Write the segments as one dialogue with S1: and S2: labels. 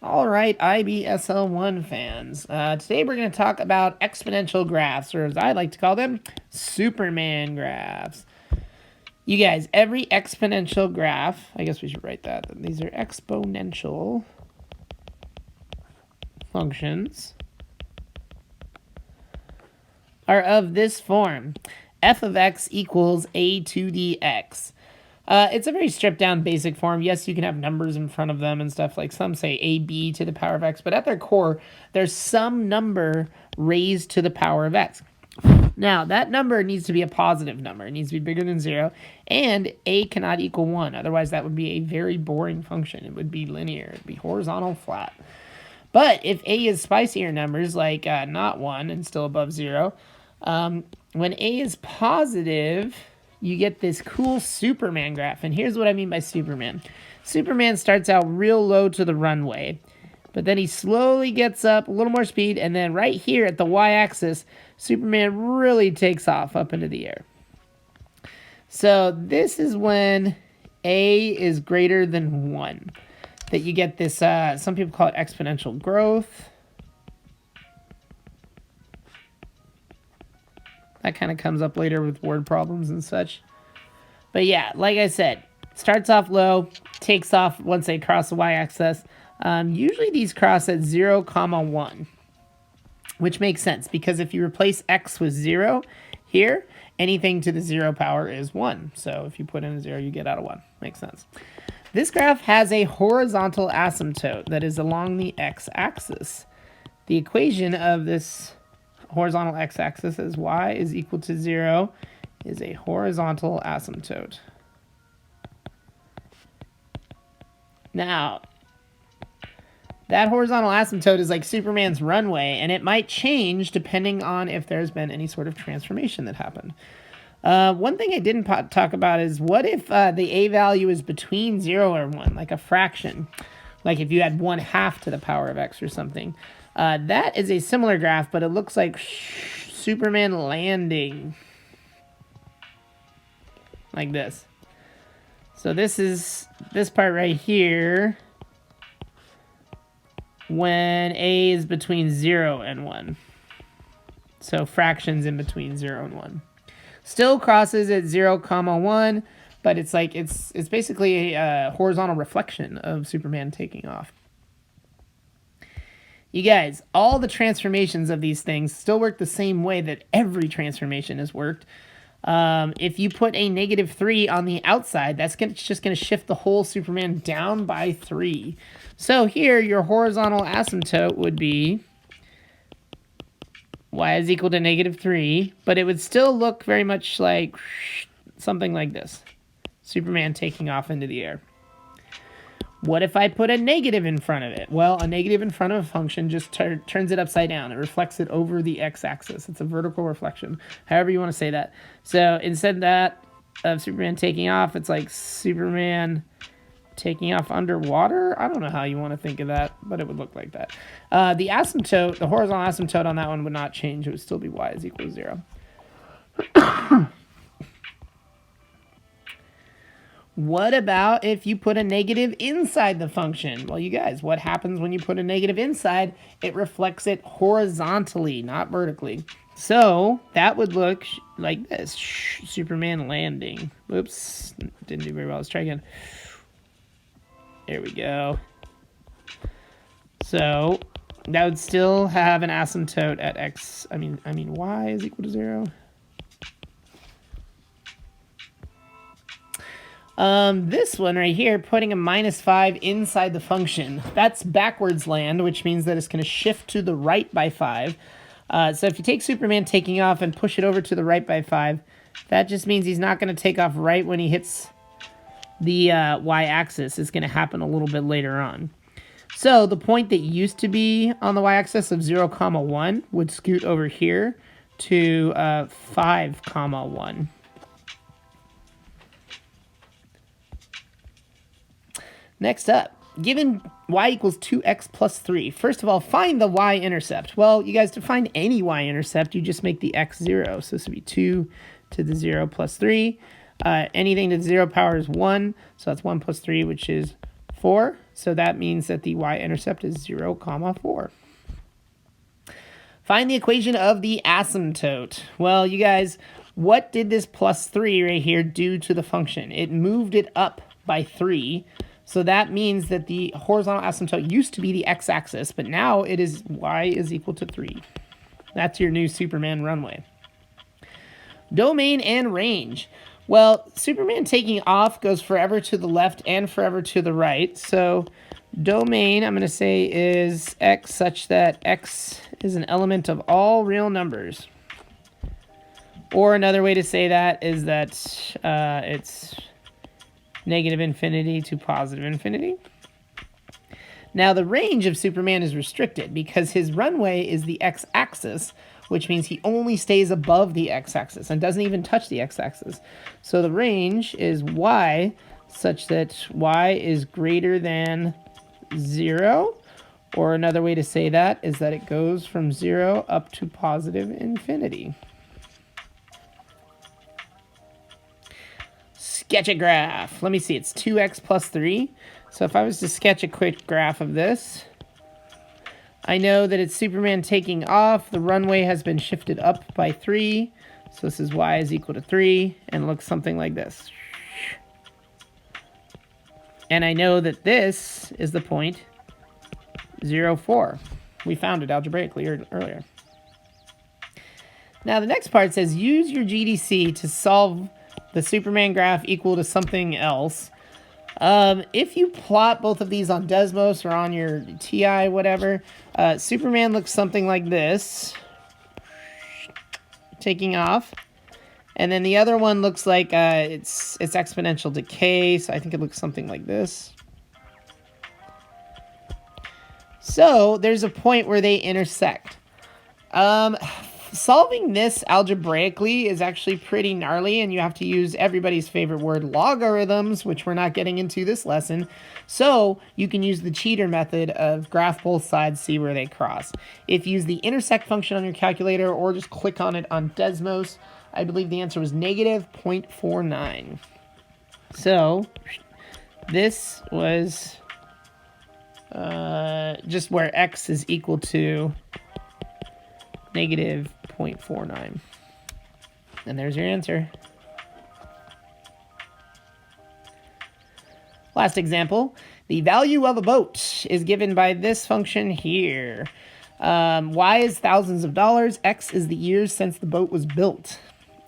S1: All right, IBSL1 fans. Today we're going to talk about exponential graphs, or as I like to call them, Superman graphs. You guys, every exponential graph, I guess we should write that. These are exponential functions, are of this form. F of x equals a to the x. It's a very stripped down basic form. Yes, you can have numbers in front of them and stuff, like some say ab to the power of x, but at their core, there's some number raised to the power of x. Now, that number needs to be a positive number. It needs to be bigger than 0, and a cannot equal 1. Otherwise, that would be a very boring function. It would be linear. It would be horizontal flat. But if a is spicier numbers, like not 1 and still above 0, when a is positive, you get this cool Superman graph. And here's what I mean by Superman. Superman starts out real low to the runway, but then he slowly gets up a little more speed, and then right here at the y-axis, Superman really takes off up into the air. So this is when a is greater than 1, that you get this, some people call it exponential growth. That kind of comes up later with word problems and such. But yeah, like I said, starts off low, takes off once they cross the y-axis. Usually these cross at 0, 1, which makes sense because if you replace x with 0 here, anything to the 0 power is 1. So if you put in a 0, you get out of 1. Makes sense. This graph has a horizontal asymptote that is along the x-axis. The equation of this horizontal x-axis as y is equal to 0 is a horizontal asymptote. Now, that horizontal asymptote is like Superman's runway, and it might change depending on if there's been any sort of transformation that happened. One thing I didn't talk about is what if the a value is between 0 or 1, like a fraction, like if you had 1/2 to the power of x or something. That is a similar graph, but it looks like Superman landing. Like this. So this is this part right here when a is between 0 and 1. So fractions in between 0 and 1. Still crosses at 0, 1, but it's like it's basically a horizontal reflection of Superman taking off. You guys, all the transformations of these things still work the same way that every transformation has worked. If you put a -3 on the outside, that's just going to shift the whole Superman down by 3. So here, your horizontal asymptote would be y is equal to -3, but it would still look very much like something like this. Superman taking off into the air. What if I put a negative in front of it? Well, a negative in front of a function just turns it upside down. It reflects it over the x-axis. It's a vertical reflection, however you want to say that. So instead of Superman taking off, it's like Superman taking off underwater. I don't know how you want to think of that, but it would look like that. The asymptote, the horizontal asymptote on that one would not change. It would still be y is equal to 0. What about if you put a negative inside the function? Well, you guys, what happens when you put a negative inside? It reflects it horizontally, not vertically. So that would look like this. Superman landing. Whoops, didn't do very well. Let's try again. There we go. So that would still have an asymptote at x. I mean y is equal to 0. This one right here, putting a -5 inside the function, that's backwards land, which means that it's going to shift to the right by 5. So if you take Superman taking off and push it over to the right by 5, that just means he's not going to take off right when he hits the y-axis. It's going to happen a little bit later on. So the point that used to be on the y-axis of 0, 1 would scoot over here to 5, 1. Next up, given y equals 2x plus 3, first of all, find the y-intercept. Well, you guys, to find any y-intercept, you just make the x 0. So this would be 2 to the 0 plus 3. Anything to the 0 power is 1, so that's 1 plus 3, which is 4. So that means that the y-intercept is 0, 4. Find the equation of the asymptote. Well, you guys, what did this plus 3 right here do to the function? It moved it up by 3. So that means that the horizontal asymptote used to be the x-axis, but now it is y is equal to 3. That's your new Superman runway. Domain and range. Well, Superman taking off goes forever to the left and forever to the right. So domain, I'm going to say, is x such that x is an element of all real numbers. Or another way to say that is that it's negative infinity to positive infinity. Now, the range of Superman is restricted because his runway is the x-axis, which means he only stays above the x-axis and doesn't even touch the x-axis. So the range is y such that y is greater than 0. Or another way to say that is that it goes from 0 up to positive infinity. Sketch a graph. Let me see, it's 2x plus 3. So if I was to sketch a quick graph of this, I know that it's Superman taking off. The runway has been shifted up by 3. So this is y is equal to 3, and it looks something like this. And I know that this is the point 0, 4. We found it algebraically earlier. Now the next part says use your GDC to solve the Superman graph equal to something else. If you plot both of these on Desmos or on your TI, whatever, Superman looks something like this, taking off. And then the other one looks like it's exponential decay, so I think it looks something like this. So there's a point where they intersect. Solving this algebraically is actually pretty gnarly, and you have to use everybody's favorite word, logarithms, which we're not getting into this lesson. So you can use the cheater method of graph both sides, see where they cross. If you use the intersect function on your calculator or just click on it on Desmos, I believe the answer was negative 0.49. So this was just where x is equal to negative 0.49. And there's your answer. Last example, the value of a boat is given by this function here. Y is thousands of dollars, x is the years since the boat was built.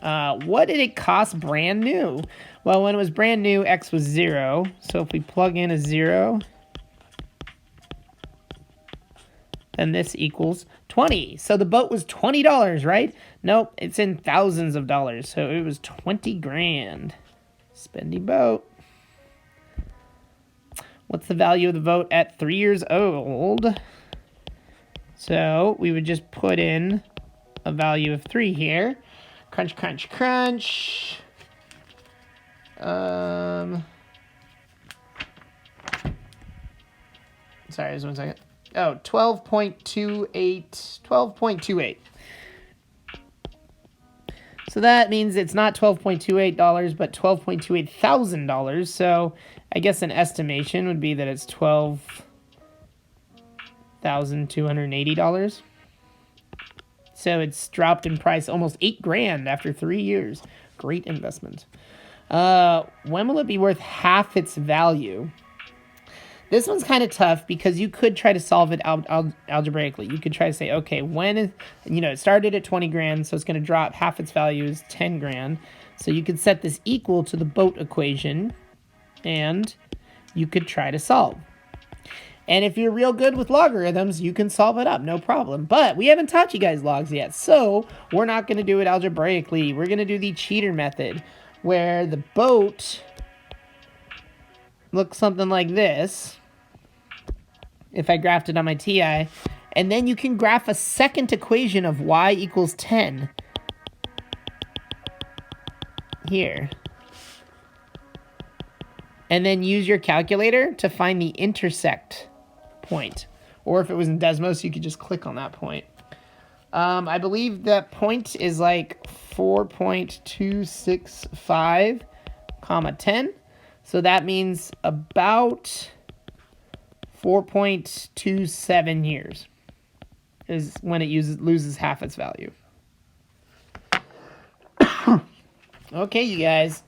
S1: What did it cost brand new? Well, when it was brand new, x was 0. So if we plug in a 0, then this equals 20. So the boat was $20, right? Nope, it's in thousands of dollars. So it was 20 grand. Spendy boat. What's the value of the boat at 3 years old? So we would just put in a value of 3 here. Crunch, crunch, crunch. Sorry, just 1 second. Oh, 12.28. So that means it's not $12.28, but $12.28,000. So I guess an estimation would be that it's $12,280. So it's dropped in price almost 8 grand after 3 years. Great investment. When will it be worth half its value? This one's kind of tough because you could try to solve it algebraically. You could try to say, okay, when, it started at 20 grand, so it's going to drop half its value is 10 grand. So you could set this equal to the boat equation, and you could try to solve. And if you're real good with logarithms, you can solve it up, no problem. But we haven't taught you guys logs yet, so we're not going to do it algebraically. We're going to do the cheater method, where the boat looks something like this, if I graphed it on my TI, and then you can graph a second equation of y equals 10 here. And then use your calculator to find the intersect point. Or if it was in Desmos, you could just click on that point. I believe that point is like 4.265, 10. So that means about 4.27 years is when it loses half its value. Okay, you guys.